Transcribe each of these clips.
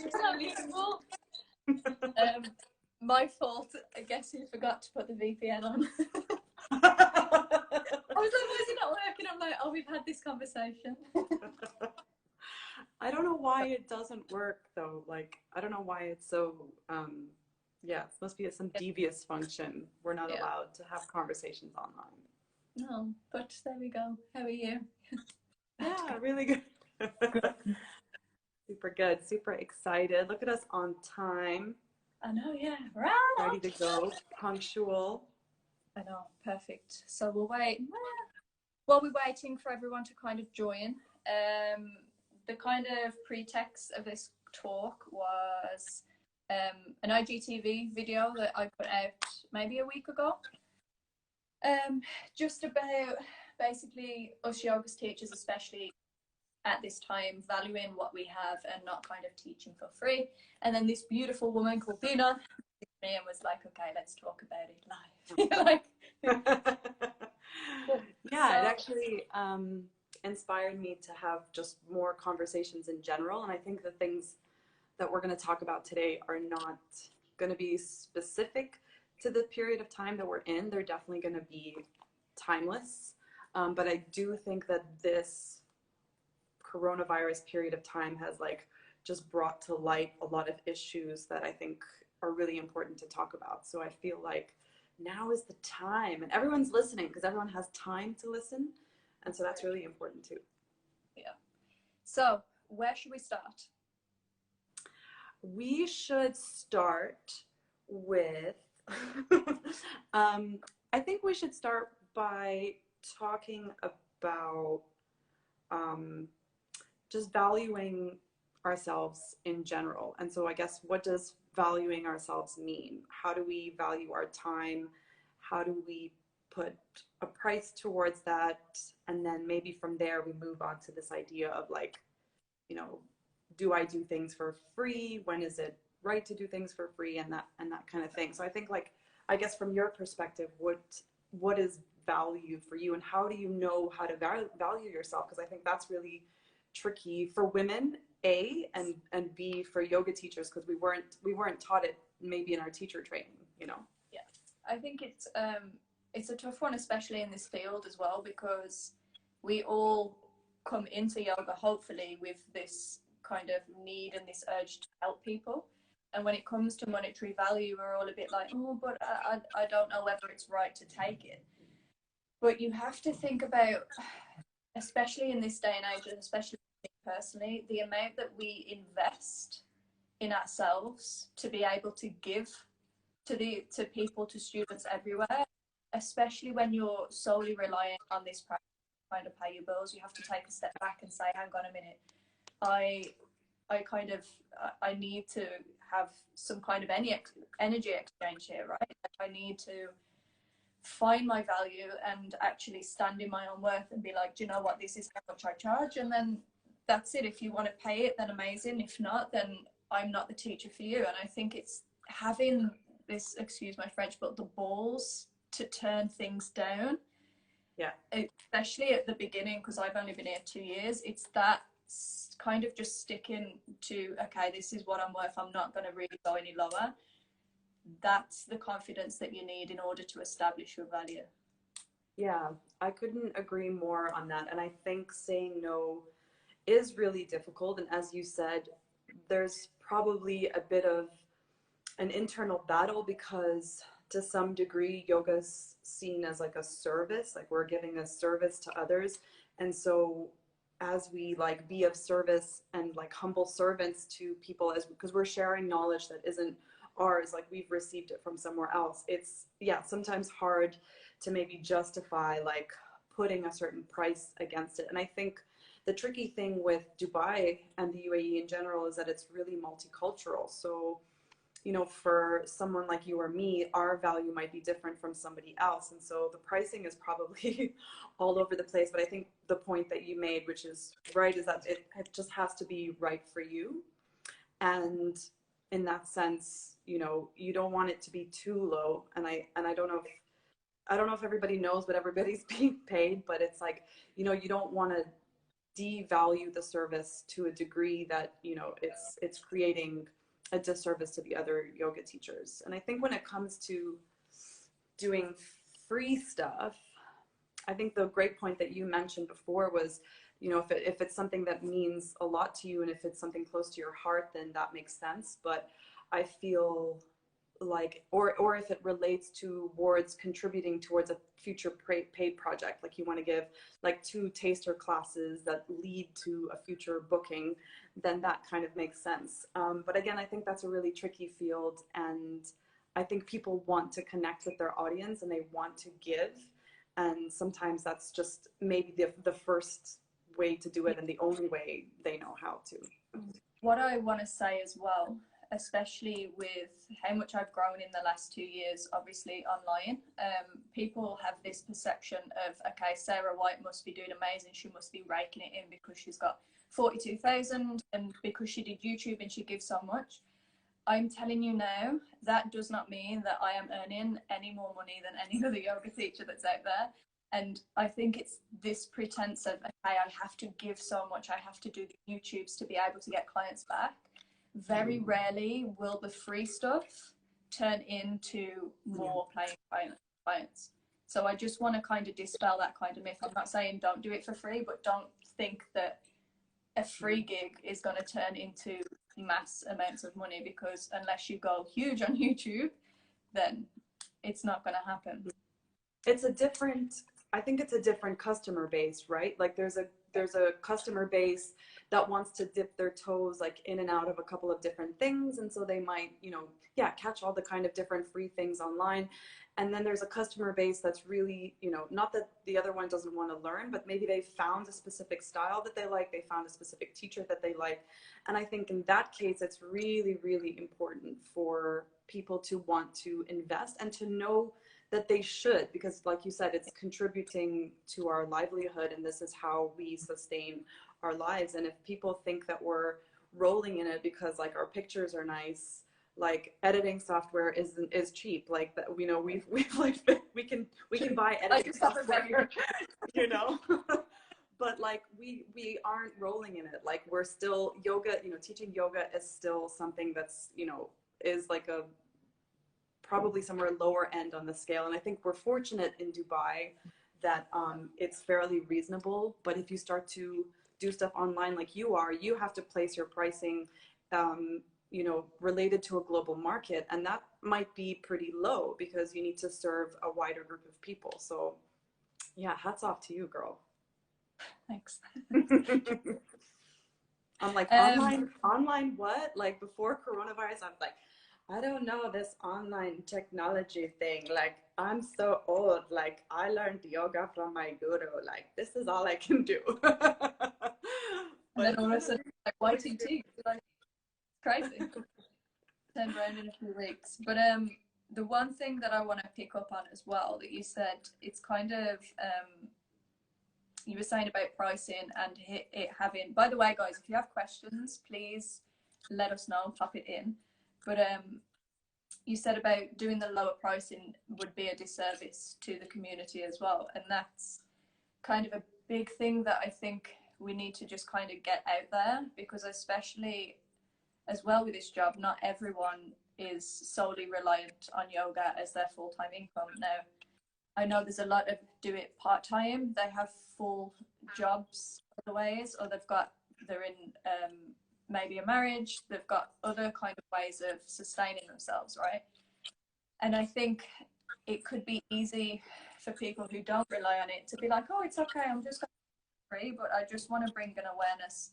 It's unbelievable. My fault. I guess you forgot to put the VPN on. I was like, why is it not working? I'm like, oh, we've had this conversation. I don't know why it doesn't work though. Like, I don't know why it's so, yeah, it must be some devious function. We're not allowed to have conversations online. No, but there we go. How are you? Yeah, really good. Super good. Super excited. Look at us on time. I know, yeah. Right. Ready to go. Punctual. I know, perfect. So we'll wait. While we're waiting for everyone to kind of join, the kind of pretext of this talk was an IGTV video that I put out maybe a week ago, just about basically us yoga teachers, especially at this time, valuing what we have and not kind of teaching for free. And then this beautiful woman called Dina me and was like, okay, let's talk about it live. Like, yeah, it actually inspired me to have just more conversations in general. And I think the things that we're going to talk about today are not going to be specific to the period of time that we're in. They're definitely going to be timeless. But I do think that this coronavirus period of time has like just brought to light a lot of issues that I think are really important to talk about. So I feel like now is the time, and everyone's listening because everyone has time to listen. And so that's really important too. Yeah. So where should we start? We should start with, I think we should start by talking about just valuing ourselves in general. And so I guess, what does valuing ourselves mean? How do we value our time? How do we put a price towards that? And then maybe from there we move on to this idea of like, you know, do I do things for free? When is it right to do things for free? And that kind of thing. So I think, like, I guess from your perspective, what is value for you, and how do you know how to value yourself? Because I think that's really tricky for women, A, and B, for yoga teachers, because we weren't taught it maybe in our teacher training, you know. Yeah, I think it's a tough one, especially in this field as well, because we all come into yoga hopefully with this kind of need and this urge to help people, and when it comes to monetary value, we're all a bit like, oh, but I don't know whether it's right to take it. But you have to think about, especially in this day and age, and especially personally, the amount that we invest in ourselves to be able to give to people, to students everywhere, especially when you're solely relying on this practice to kind of pay your bills. You have to take a step back and say, hang on a minute, I need to have some kind of energy exchange here, right? Like, I need to find my value and actually stand in my own worth and be like, do you know what, this is how much I charge, and then that's it. If you want to pay it, then amazing. If not, then I'm not the teacher for you. And I think it's having this, excuse my French, but the balls to turn things down. Yeah. Especially at the beginning, because I've only been here 2 years. It's that kind of just sticking to, okay, this is what I'm worth. I'm not going to really go any lower. That's the confidence that you need in order to establish your value. Yeah, I couldn't agree more on that. And I think saying no is really difficult. And as you said, there's probably a bit of an internal battle, because to some degree yoga's seen as like a service, like we're giving a service to others. And so as we like be of service and like humble servants to people, as because we're sharing knowledge that isn't ours, like we've received it from somewhere else, it's sometimes hard to maybe justify like putting a certain price against it. And I think the tricky thing with Dubai and the UAE in general is that it's really multicultural. So, you know, for someone like you or me, our value might be different from somebody else. And so the pricing is probably all over the place. But I think the point that you made, which is right, is that it just has to be right for you. And in that sense, you know, you don't want it to be too low. And I don't know if everybody knows what everybody's being paid, but it's like, you know, you don't want to devalue the service to a degree that, you know, it's creating a disservice to the other yoga teachers. And I think when it comes to doing free stuff, I think the great point that you mentioned before was, you know, if it's something that means a lot to you and if it's something close to your heart, then that makes sense. But I feel like, or if it relates towards contributing towards a future paid project, like you want to give like 2 taster classes that lead to a future booking, then that kind of makes sense. But again, I think that's a really tricky field, and I think people want to connect with their audience and they want to give, and sometimes that's just maybe the first way to do it and the only way they know how to. What I want to say as well, especially with how much I've grown in the last 2 years, obviously online, people have this perception of, okay, Sarah White must be doing amazing, she must be raking it in because she's got 42,000 and because she did YouTube and she gives so much. I'm telling you now, that does not mean that I am earning any more money than any other yoga teacher that's out there. And I think it's this pretense of, okay, I have to give so much, I have to do the YouTubes to be able to get clients back. Very rarely will the free stuff turn into more paying clients. So I just want to kind of dispel that kind of myth. I'm not saying don't do it for free, but don't think that a free gig is going to turn into mass amounts of money, because unless you go huge on YouTube, then it's not going to happen. It's a different, I think it's a different customer base, right? Like there's a customer base that wants to dip their toes like in and out of a couple of different things, and so they might, you know, catch all the kind of different free things online. And then there's a customer base that's really, you know, not that the other one doesn't want to learn, but maybe they found a specific style that they like, they found a specific teacher that they like. And I think in that case, it's really, really important for people to want to invest and to know that they should, because like you said, it's contributing to our livelihood and this is how we sustain our lives. And if people think that we're rolling in it because like our pictures are nice, like editing software is cheap, like that, you know, we've like we can buy editing software, you know. But like we aren't rolling in it. Like we're still yoga, you know, teaching yoga is still something that's, you know, is like a probably somewhere lower end on the scale. And I think we're fortunate in Dubai that it's fairly reasonable. But if you start to do stuff online like you are, you have to place your pricing, you know, related to a global market. And that might be pretty low because you need to serve a wider group of people. So yeah, hats off to you, girl. Thanks. I'm like, online what? Like before coronavirus, I'm like, I don't know this online technology thing. Like, I'm so old. Like, I learned yoga from my guru. Like, this is all I can do. And then all of a sudden, like YTT, like crazy. Turned around in a few weeks. But the one thing that I want to pick up on as well that you said, it's kind of you were saying about pricing and it having. By the way, guys, if you have questions, please let us know. Pop it in. But you said about doing the lower pricing would be a disservice to the community as well. And that's kind of a big thing that I think we need to just kind of get out there, because especially as well with this job, not everyone is solely reliant on yoga as their full-time income. Now, I know there's a lot of do it part-time. They have full jobs otherwise, or they're in maybe a marriage, they've got other kind of ways of sustaining themselves, right? And I think it could be easy for people who don't rely on it to be like, oh, it's okay, I'm just going to be free. But I just want to bring an awareness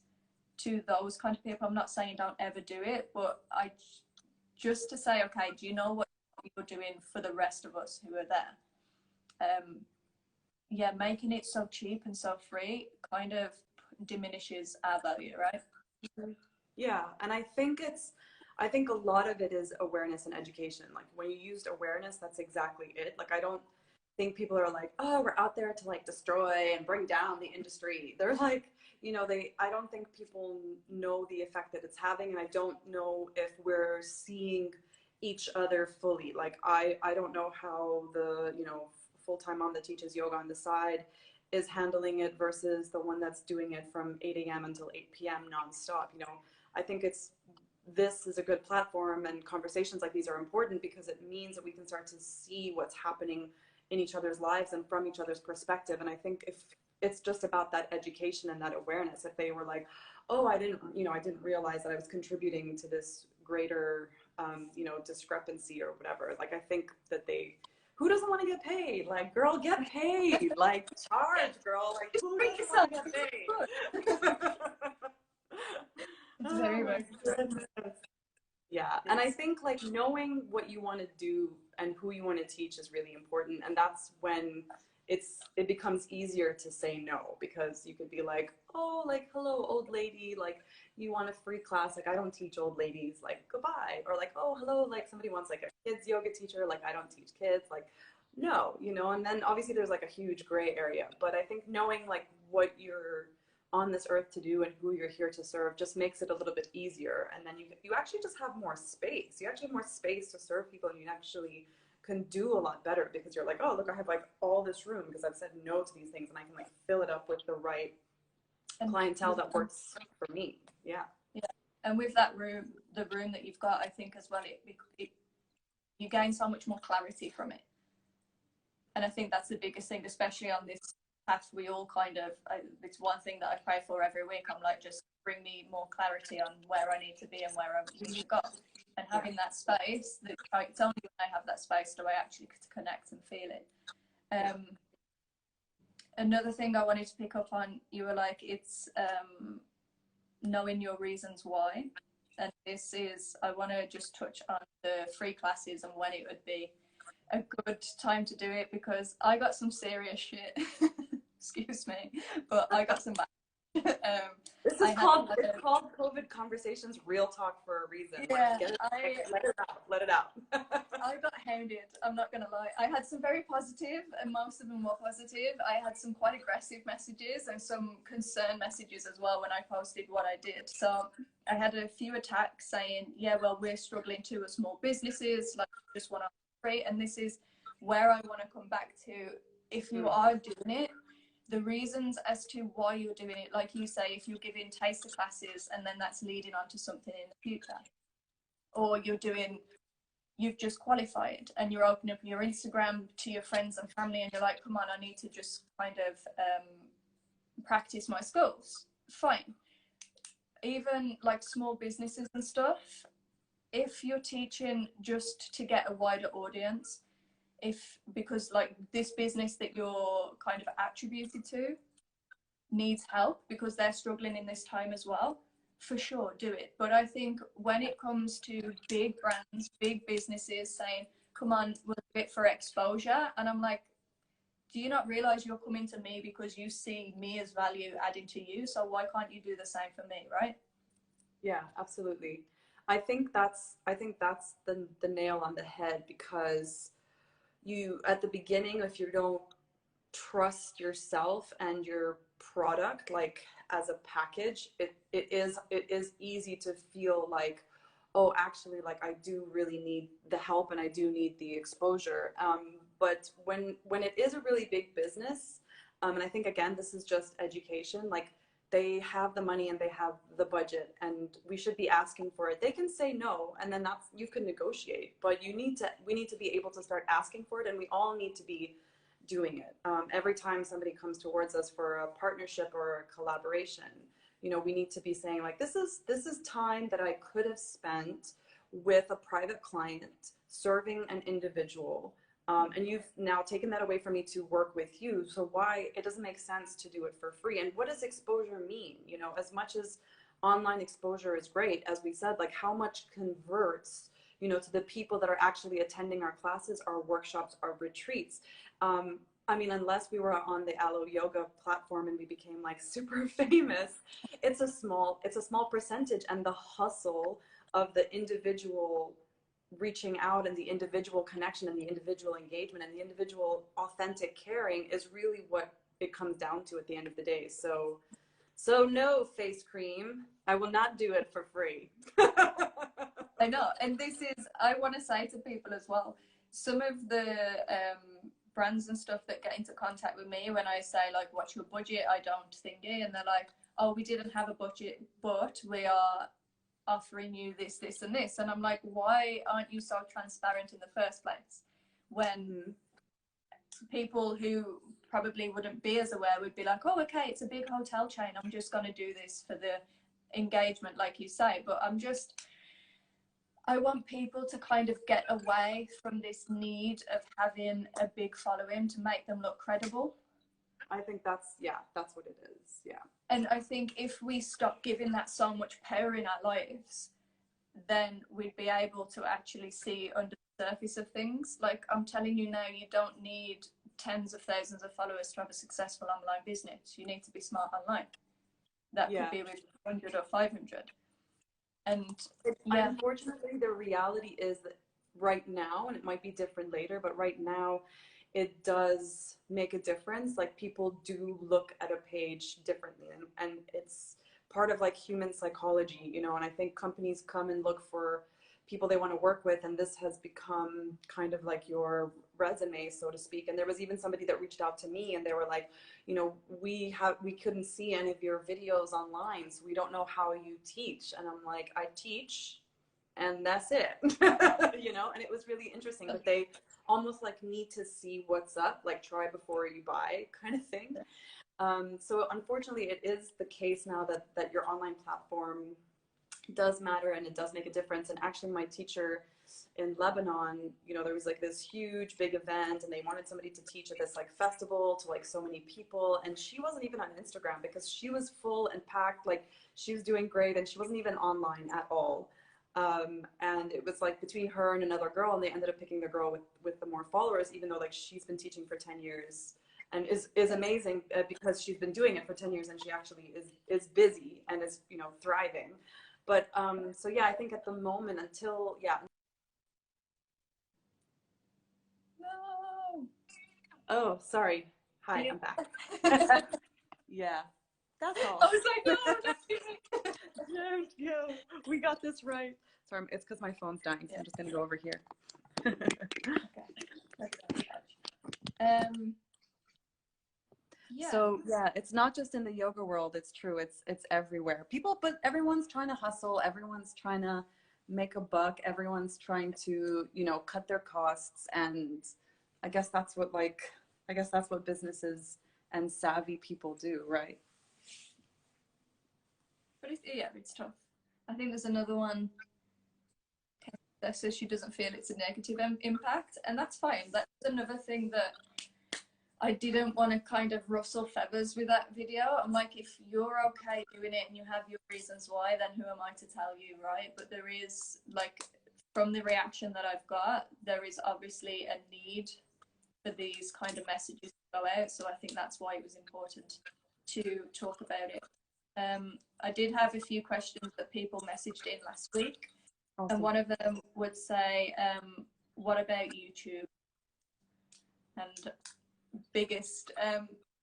to those kind of people. I'm not saying don't ever do it, but just to say, okay, do you know what you're doing for the rest of us who are there? Yeah, making it so cheap and so free kind of diminishes our value, right? Yeah, and I think a lot of it is awareness and education. Like when you used awareness, that's exactly it. Like I don't think people are like, oh, we're out there to like destroy and bring down the industry. They're like, you know, I don't think people know the effect that it's having, and I don't know if we're seeing each other fully. Like I don't know how the, you know, full-time mom that teaches yoga on the side is handling it versus the one that's doing it from 8 a.m. until 8 p.m. nonstop. You know, I think this is a good platform, and conversations like these are important because it means that we can start to see what's happening in each other's lives and from each other's perspective. And I think if it's just about that education and that awareness, if they were like, oh, I didn't realize that I was contributing to this greater, discrepancy or whatever. Like, I think that who doesn't want to get paid? Like, girl, get paid. Like, charge, girl. Like, who doesn't want to get paid? It's very, very good. Yeah, and I think like knowing what you want to do and who you want to teach is really important, and that's when it becomes easier to say no, because you could be like, oh, like, hello, old lady, like, you want a free class? Like, I don't teach old ladies, like, goodbye. Or like, oh, hello, like, somebody wants like a kids yoga teacher, like, I don't teach kids, like, no, and then obviously there's like a huge gray area, but I think knowing like what you're on this earth to do and who you're here to serve just makes it a little bit easier. And then you actually just have more space. You actually have more space to serve people, and you actually can do a lot better because you're like, oh, look, I have like all this room because I've said no to these things, and I can like fill it up with the right clientele that works for me. Yeah. Yeah. And with that room, the room that you've got, I think as well, you gain so much more clarity from it. And I think that's the biggest thing, especially on this path. We all it's one thing that I pray for every week. I'm like, just bring me more clarity on where I need to be and where I need to go. And having that space, it's only when I have that space do I actually connect and feel it. Another thing I wanted to pick up on, you were like, it's knowing your reasons why. And I want to just touch on the free classes and when it would be a good time to do it, because I got some serious shit. Excuse me, but I got some this is called COVID Conversations Real Talk for a reason. Yeah, let it out. I got hounded, I'm not gonna lie. I had some very positive, and most of them were positive. I had some quite aggressive messages and some concern messages as well when I posted what I did. So I had a few attacks saying, yeah, well, we're struggling too as small businesses, like, just want to operate. And this is where I want to come back to. If you are doing it, the reasons as to why you're doing it, like you say, if you're giving taster classes and then that's leading on to something in the future, or you've just qualified and you're opening up your Instagram to your friends and family and you're like, come on, I need to just kind of practice my skills. Fine. Even like small businesses and stuff, if you're teaching just to get a wider audience, because like this business that you're kind of attributed to needs help because they're struggling in this time as well, for sure, do it. But I think when it comes to big brands, big businesses saying, come on, we'll do it for exposure, and I'm like, do you not realize you're coming to me because you see me as value adding to you? So why can't you do the same for me, right? Yeah, absolutely. I think that's the nail on the head, because you, at the beginning, if you don't trust yourself and your product like as a package, it is easy to feel like, oh, actually, like, I do really need the help and I do need the exposure. But when it is a really big business, and I think, again, this is just education, like, they have the money and they have the budget and we should be asking for it. They can say no, and then you can negotiate, but we need to be able to start asking for it, and we all need to be doing it. Every time somebody comes towards us for a partnership or a collaboration, we need to be saying, like, this is time that I could have spent with a private client serving an individual. And you've now taken that away from me to work with you. So why it doesn't make sense to do it for free? And what does exposure mean? As much as online exposure is great, as we said, like, how much converts, to the people that are actually attending our classes, our workshops, our retreats. I mean, unless we were on the Alo Yoga platform and we became like super famous, it's a small percentage, and the hustle of the individual reaching out and the individual connection and the individual engagement and the individual authentic caring is really what it comes down to at the end of the day. So no, face cream, I will not do it for free. I know, and I want to say to people as well, some of the brands and stuff that get into contact with me when I say like, what's your budget? I don't think it. And they're like, oh, we didn't have a budget, but we are offering you this, this, and this. And I'm like, why aren't you so transparent in the first place? When people who probably wouldn't be as aware would be like, oh, okay, it's a big hotel chain, I'm just going to do this for the engagement, like you say. But I want people to kind of get away from this need of having a big following to make them look credible. I think that's what it is. Yeah. And I think if we stop giving that so much power in our lives, then we'd be able to actually see under the surface of things. Like I'm telling you now, you don't need tens of thousands of followers to have a successful online business. You need to be smart online. That could be with 100 or 500. And unfortunately, the reality is that right now, and it might be different later, but right now, it does make a difference. Like people do look at a page differently, and it's part of like human psychology, you know. And I think companies come and look for people they want to work with, and this has become kind of like your resume, so to speak. And there was even somebody that reached out to me and they were like, you know, we couldn't see any of your videos online, so we don't know how you teach. And I'm like, I teach and that's it. You know. And it was really interesting that they almost like need to see what's up, like try before you buy kind of thing. So unfortunately it is the case now that your online platform does matter and it does make a difference. And actually my teacher in Lebanon, you know, there was like this huge big event and they wanted somebody to teach at this like festival to like so many people, and she wasn't even on Instagram because she was full and packed, like she was doing great and she wasn't even online at all. And it was like between her and another girl, and they ended up picking the girl with the more followers, even though like she's been teaching for 10 years and is amazing because she's been doing it for 10 years and she actually is busy and is, you know, thriving. But so yeah, I think at the moment until no. Oh, sorry. Hi, I'm back. Yeah, that's all. I was like, no, no, we got this right. Sorry, it's because my phone's dying, so I'm just gonna go over here. So yeah, it's not just in the yoga world, it's true, it's everywhere. But everyone's trying to hustle, everyone's trying to make a buck, everyone's trying to, you know, cut their costs. And I guess that's what businesses and savvy people do, right? But it's tough. I think there's another one that says she doesn't feel it's a negative impact, and that's fine. That's another thing that I didn't want to kind of rustle feathers with that video. I'm like, if you're okay doing it and you have your reasons why, then who am I to tell you, right? But there is, like, from the reaction that I've got, there is obviously a need for these kind of messages to go out. So I think that's why it was important to talk about it. I did have a few questions that people messaged in last week. Awesome. And one of them would say, what about YouTube? And biggest,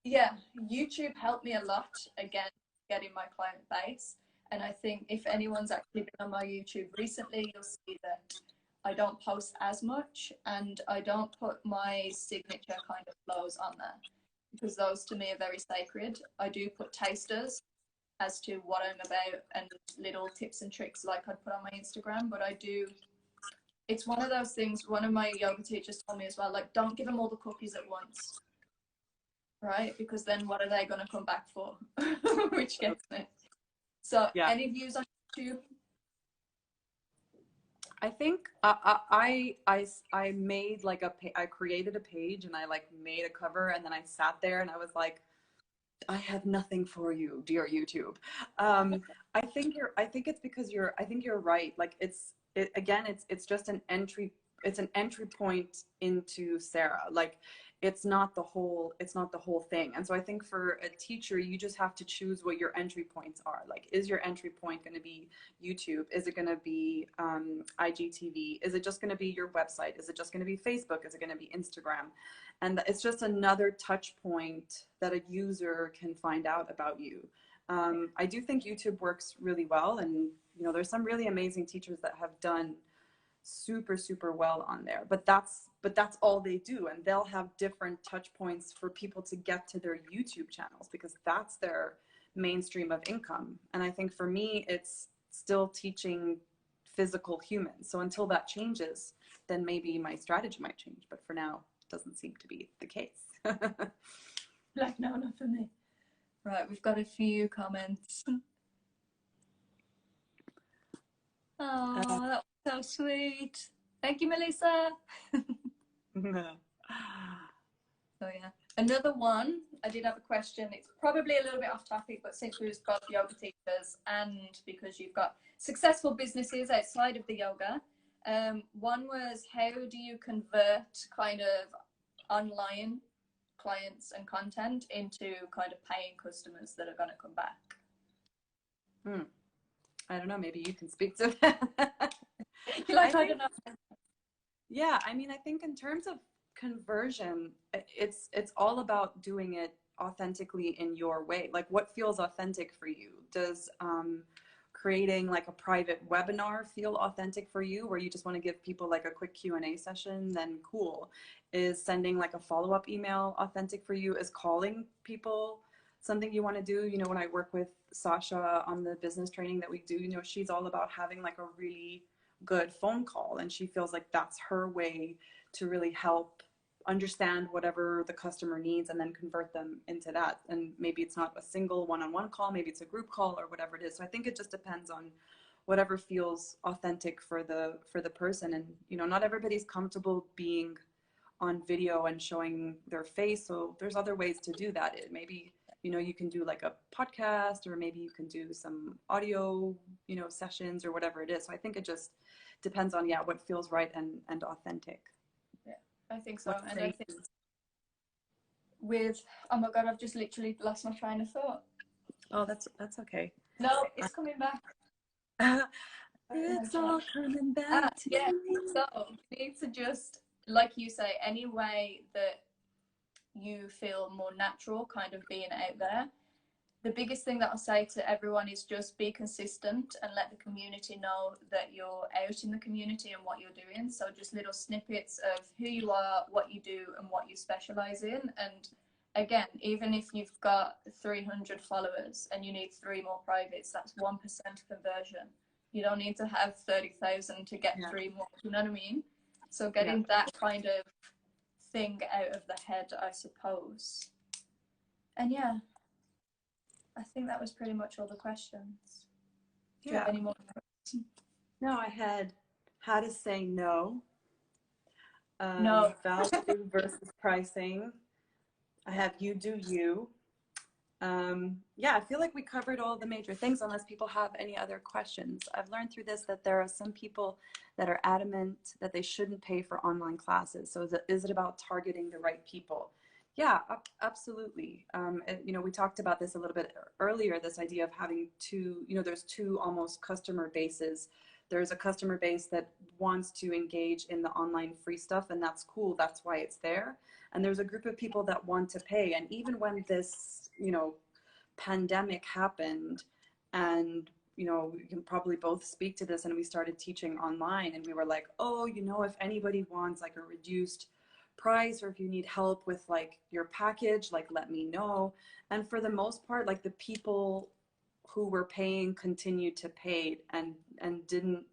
YouTube helped me a lot, again, getting my client base. And I think if anyone's actually been on my YouTube recently, you'll see that I don't post as much and I don't put my signature kind of flows on there because those to me are very sacred. I do put tasters as to what I'm about and little tips and tricks like I'd put on my Instagram, but it's one of those things. One of my yoga teachers told me as well, like, don't give them all the cookies at once, right? Because then what are they going to come back for? Which gets me. So any views on YouTube? I think I made like I created a page and I like made a cover, and then I sat there and I was like, I have nothing for you, dear YouTube. I think it's because I think you're right. Like it's just an entry. It's an entry point into Sarah. Like it's not the whole thing. And so I think for a teacher, you just have to choose what your entry points are. Like, is your entry point going to be YouTube? Is it going to be IGTV? Is it just going to be your website? Is it just going to be Facebook? Is it going to be Instagram? And it's just another touch point that a user can find out about you. I do think YouTube works really well. And, you know, there's some really amazing teachers that have done super, super well on there, but that's all they do. And they'll have different touch points for people to get to their YouTube channels, because that's their mainstream of income. And I think for me, it's still teaching physical humans. So until that changes, then maybe my strategy might change. But for now, it doesn't seem to be the case. Like, no, not for me. Right, we've got a few comments. Oh, that was so sweet. Thank you, Melissa. So yeah, another one. I did have a question. It's probably a little bit off topic, but since we've got yoga teachers and because you've got successful businesses outside of the yoga, one was, how do you convert kind of online clients and content into kind of paying customers that are going to come back? I don't know. Maybe you can speak to that. I don't know. Yeah, I mean, I think in terms of conversion, it's all about doing it authentically in your way. Like, what feels authentic for you? Does creating like a private webinar feel authentic for you, where you just want to give people like a quick Q&A session? Then cool. Is sending like a follow-up email authentic for you? Is calling people something you want to do? You know, when I work with Sasha on the business training that we do, you know, she's all about having like a really good phone call, and she feels like that's her way to really help understand whatever the customer needs and then convert them into that. And maybe it's not a single one-on-one call, maybe it's a group call or whatever it is. So I think it just depends on whatever feels authentic for the person. And you know, not everybody's comfortable being on video and showing their face, so there's other ways to do that. Maybe, you know, you can do like a podcast, or maybe you can do some audio, you know, sessions or whatever it is. So I think it just depends on, yeah, what feels right and authentic. Yeah, I think so. And I think with, oh my God, I've just literally lost my train of thought. Oh, that's okay. No, it's coming back. It's all coming back to yeah. me. So you need to just, like you say, any way that you feel more natural kind of being out there. The biggest thing that I'll say to everyone is just be consistent and let the community know that you're out in the community and what you're doing. So just little snippets of who you are, what you do, and what you specialize in. And again, even if you've got 300 followers and you need 3 more privates, that's 1% conversion. You don't need to have 30,000 to get 3 more. You know what I mean? So getting that kind of thing out of the head, I suppose. And yeah, I think that was pretty much all the questions. Do you have any more questions? No, I had how to say no. No. Value versus pricing. I have you do you. Yeah, I feel like we covered all the major things, unless people have any other questions. I've learned through this that there are some people that are adamant that they shouldn't pay for online classes. So is it about targeting the right people? Yeah, absolutely. You know, we talked about this a little bit earlier, this idea of having two, you know, there's two almost customer bases. There's a customer base that wants to engage in the online free stuff, and that's cool. That's why it's there. And there's a group of people that want to pay. And even when this, you know, pandemic happened, and you know, we can probably both speak to this, and we started teaching online, and we were like, oh, you know, if anybody wants like a reduced price, or if you need help with like your package, like let me know. And for the most part, like the people who were paying continued to pay and didn't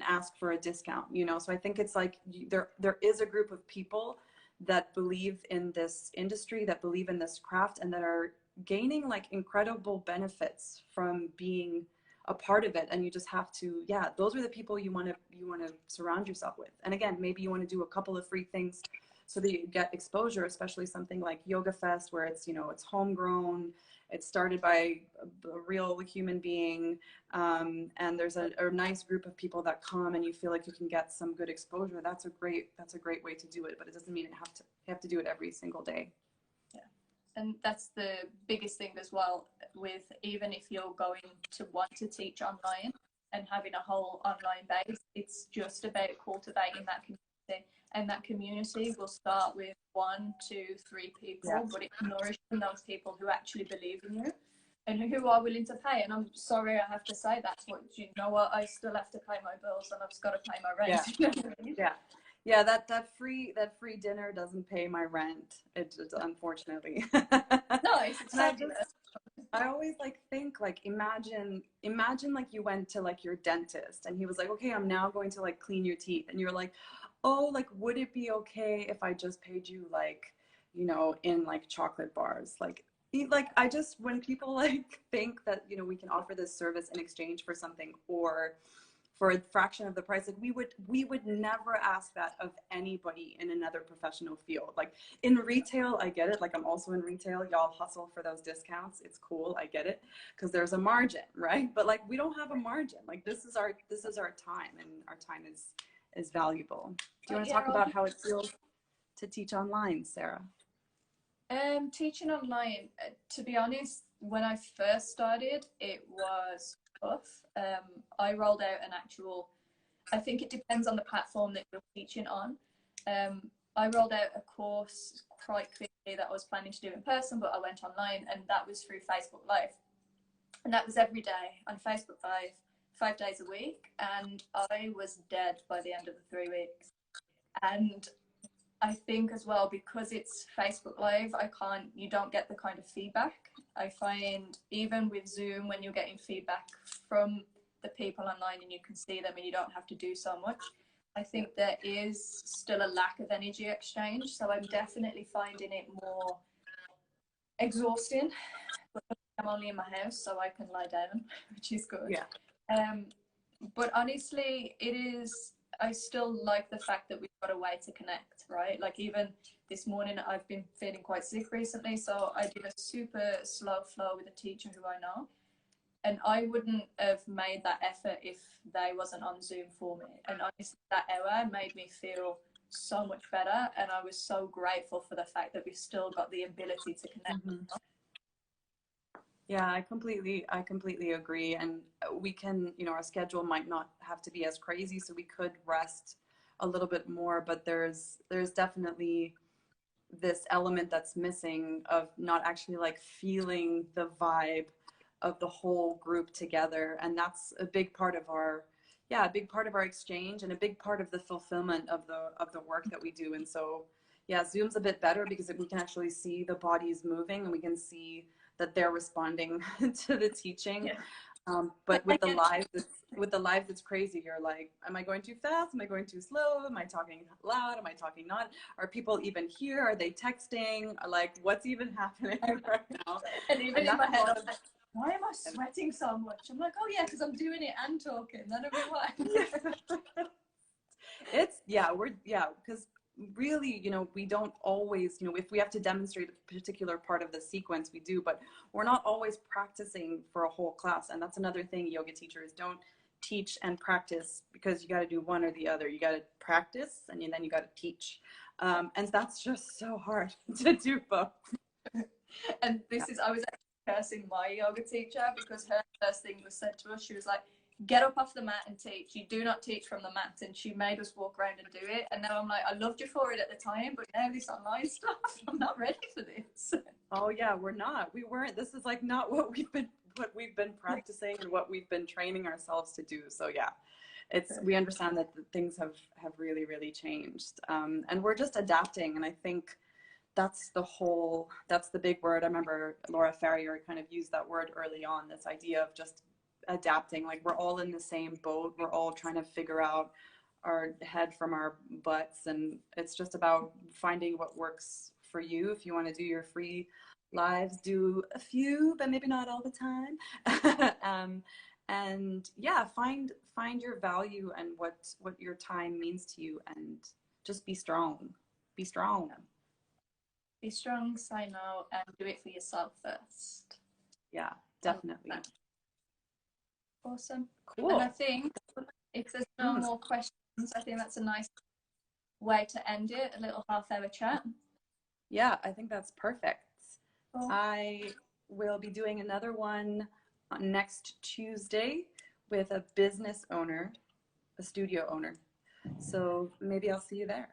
ask for a discount, you know. So I think it's like there is a group of people that believe in this industry, that believe in this craft, and that are gaining like incredible benefits from being a part of it. And you just have to, yeah, those are the people you want to surround yourself with. And again, maybe you want to do a couple of free things so that you get exposure, especially something like Yoga Fest, where it's, you know, it's homegrown, it's started by a real human being, and there's a nice group of people that come, and you feel like you can get some good exposure. That's a great way to do it, but it doesn't mean you have to do it every single day. Yeah, and that's the biggest thing as well, with even if you're going to want to teach online and having a whole online base, it's just about cultivating that community. And that community will start with 1, 2, 3 people, but it's nourishing those people who actually believe in you. and who are willing to pay. And I'm sorry I have to say that, but you know what? I still have to pay my bills and I've just got to pay my rent. Yeah. You know what I mean? Yeah, that free dinner doesn't pay my rent. It unfortunately. Nice, it's And fabulous. I always like think like imagine like you went to like your dentist and he was like, okay, I'm now going to like clean your teeth, and you're like, oh, like would it be okay if I just paid you like, you know, in like chocolate bars? Like I just, when people like think that, you know, we can offer this service in exchange for something or for a fraction of the price, like we would never ask that of anybody in another professional field. Like in retail, I get it, like I'm also in retail, y'all hustle for those discounts, it's cool, I get it, because there's a margin, right? But like we don't have a margin. Like this is our time, and our time is valuable. Do you want to talk about how it feels to teach online, Sarah? Teaching online, to be honest, when I first started, it was tough. I rolled out an actual, I think it depends on the platform that you're teaching on. I rolled out a course quite quickly that I was planning to do in person, but I went online, and that was through Facebook Live. And that was every day on Facebook Live, 5 days a week. And I was dead by the end of the 3 weeks. And I think as well, because it's Facebook Live, you don't get the kind of feedback. I find even with Zoom, when you're getting feedback from the people online and you can see them and you don't have to do so much, I think there is still a lack of energy exchange. So I'm definitely finding it more exhausting. But I'm only in my house, so I can lie down, which is good. Yeah. But honestly, it is, I still like the fact that we've got a way to connect, right? Like even this morning, I've been feeling quite sick recently, so I did a super slow flow with a teacher who I know. And I wouldn't have made that effort if they wasn't on Zoom for me. And honestly, that hour made me feel so much better. And I was so grateful for the fact that we've still got the ability to connect. Mm-hmm. Yeah, I completely agree. And we can, you know, our schedule might not have to be as crazy, so we could rest a little bit more, but there's definitely this element that's missing of not actually like feeling the vibe of the whole group together. And that's a big part of our, a big part of our exchange and a big part of the fulfillment of the work that we do. And so, yeah, Zoom's a bit better because we can actually see the bodies moving and we can see that they're responding to the teaching. Yeah. But with the live, it's crazy. You're like, am I going too fast? Am I going too slow? Am I talking loud? Am I talking not? Are people even here? Are they texting? Like, what's even happening right now? And even in my head, I'm like, why am I sweating so much? I'm like, oh yeah, because I'm doing it and talking. That'll be why. Because really, you know, we don't always, you know, if we have to demonstrate a particular part of the sequence, we do, but we're not always practicing for a whole class. And that's another thing yoga teachers don't teach and practice, because you got to do one or the other. You got to practice and then you got to teach. And that's just so hard to do both. And I was actually cursing my yoga teacher because her first thing was said to us, she was like, get up off the mat and teach. You do not teach from the mat. And she made us walk around and do it. And now I'm like, I loved you for it at the time, but now this online stuff, I'm not ready for this. Oh yeah, we weren't. This is like not what we've been practicing and what we've been training ourselves to do. So yeah, we understand that things have really, really changed. And we're just adapting. And I think that's the big word. I remember Laura Ferrier kind of used that word early on, this idea of just adapting. Like we're all in the same boat. We're all trying to figure out our head from our butts, and it's just about finding what works for you. If you want to do your free lives, do a few, but maybe not all the time. And yeah, find your value and what your time means to you, and just be strong. Be strong. Be strong, say no, and do it for yourself first. Yeah, definitely. Awesome. Cool. And I think if there's no more questions, I think that's a nice way to end it, a little half-hour chat. Yeah, I think that's perfect. Cool. I will be doing another one on next Tuesday with a business owner, a studio owner. So maybe I'll see you there.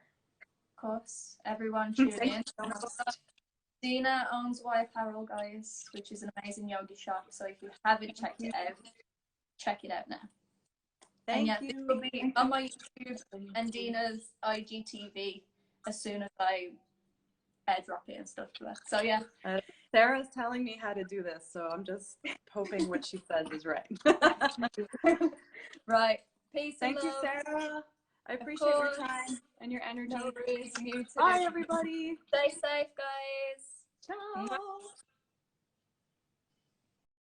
Of course. Everyone tune in. Dina owns Y Apparel, guys, which is an amazing yogi shop. So if you haven't checked it out, check it out now. Thank and yeah, you. this will be on my YouTube and Dina's IGTV as soon as I airdrop it and stuff. So yeah. Sarah's telling me how to do this, so I'm just hoping what she says is right. Right. Peace Thank and you, love. Sarah. I appreciate your time and your energy. No worries. You too. Bye, everybody. Stay safe, guys. Ciao.